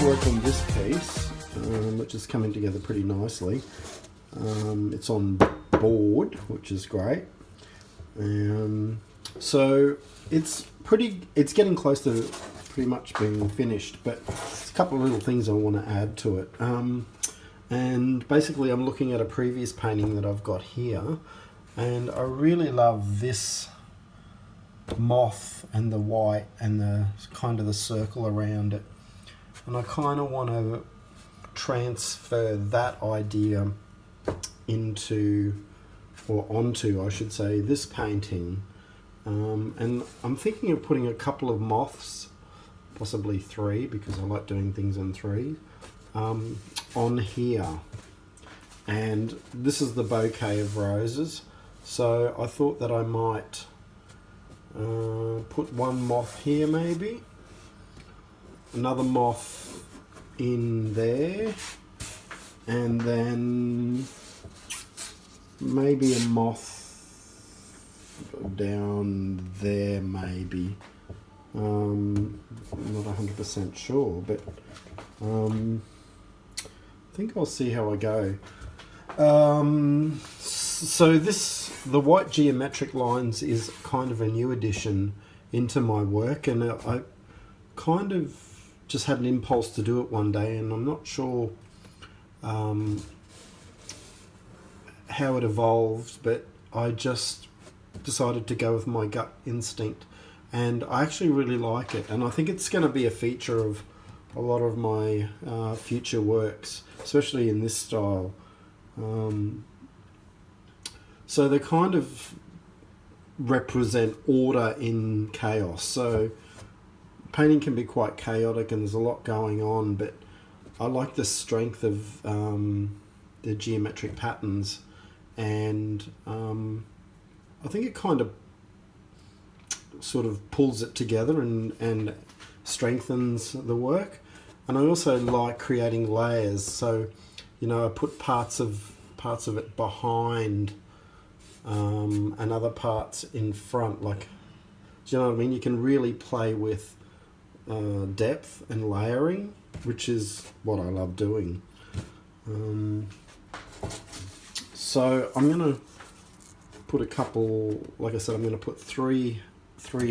to work on this piece, which is coming together pretty nicely. It's on board, which is great. So it's getting close to pretty much being finished, but there's a couple of little things I want to add to it. And basically I'm looking at a previous painting that I've got here, and I really love this moth and the white and the kind of the circle around it, and I kind of want to transfer that idea into, or onto I should say, this painting. And I'm thinking of putting a couple of moths, possibly 3 because I like doing things in 3, on here. And this is the bouquet of roses, so I thought that I might put one moth here, maybe another moth in there, and then maybe a moth down there, maybe. I'm not 100% sure, but I think I'll see how I go. So the white geometric lines is kind of a new addition into my work, and I kind of just had an impulse to do it one day, and I'm not sure how it evolved, but I just decided to go with my gut instinct, and I actually really like it, and I think it's going to be a feature of a lot of my future works, especially in this style. So they kind of represent order in chaos. So painting can be quite chaotic and there's a lot going on, but I like the strength of the geometric patterns, and I think it kind of sort of pulls it together and strengthens the work. And I also like creating layers, so I put parts of it behind and other parts in front, like, do you know what I mean? You can really play with depth and layering, which is what I love doing. So I'm going to put a couple, like I said, I'm going to put three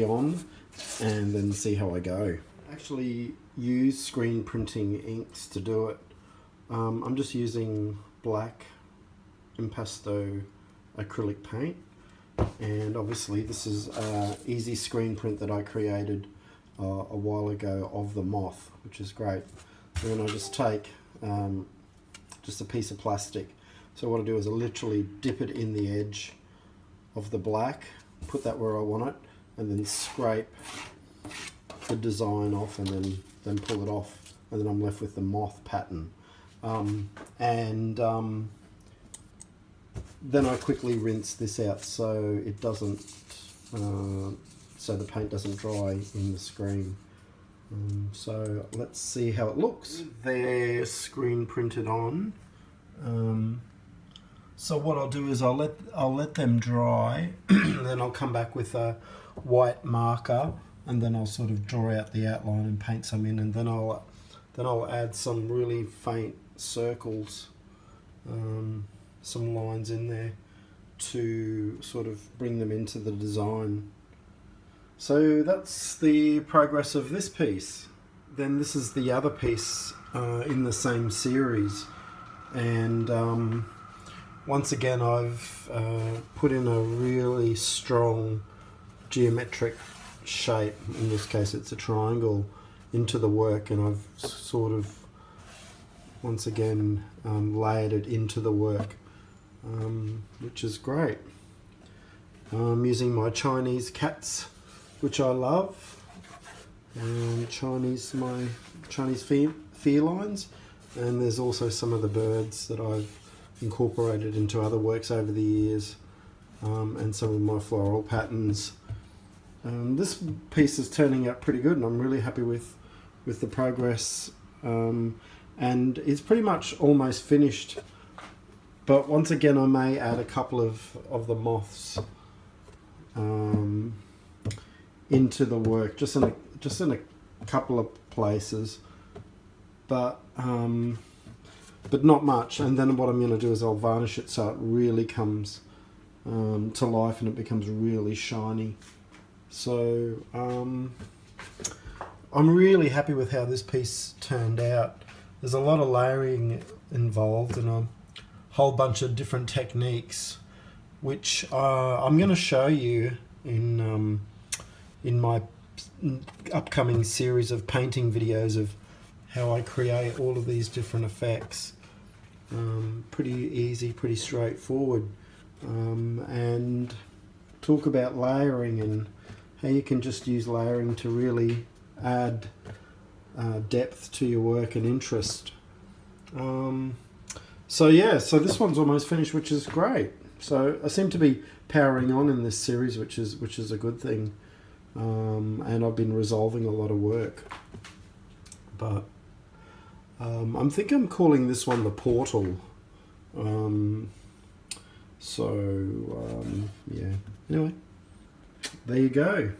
on and then see how I go. Actually use screen printing inks to do it. I'm just using black impasto acrylic paint, and obviously this is an easy screen print that I created a while ago of the moth, which is great. And then I just take just a piece of plastic. So what I do is I literally dip it in the edge of the black, put that where I want it, and then scrape the design off, and then pull it off, and then I'm left with the moth pattern. Then I quickly rinse this out so it doesn't, so the paint doesn't dry in the screen. So let's see how it looks. They're screen printed on. So what I'll do is I'll let them dry, then I'll come back with a white marker, and then I'll sort of draw out the outline and paint some in, and then I'll add some really faint circles, some lines in there to sort of bring them into the design. So that's the progress of this piece. Then this is the other piece in the same series, and once again I've put in a really strong geometric shape, in this case it's a triangle, into the work, and I've sort of once again layered it into the work, which is great. I'm using my Chinese cats, which I love, and my Chinese felines, and there's also some of the birds that I've incorporated into other works over the years, and some of my floral patterns. This piece is turning out pretty good, and I'm really happy with the progress, and it's pretty much almost finished, but once again I may add a couple of the moths into the work, just in a couple of places, but not much. And then what I'm going to do is I'll varnish it so it really comes to life and it becomes really shiny. So I'm really happy with how this piece turned out. There's a lot of layering involved and a whole bunch of different techniques, which I'm going to show you in my upcoming series of painting videos of how I create all of these different effects. Pretty easy, pretty straightforward, and talk about layering and how you can just use layering to really add depth to your work and interest. So yeah, so this one's almost finished, which is great. So I seem to be powering on in this series, which is a good thing, and I've been resolving a lot of work. But I think I'm calling this one the Portal. Yeah. Anyway, there you go.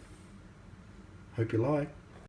Hope you like.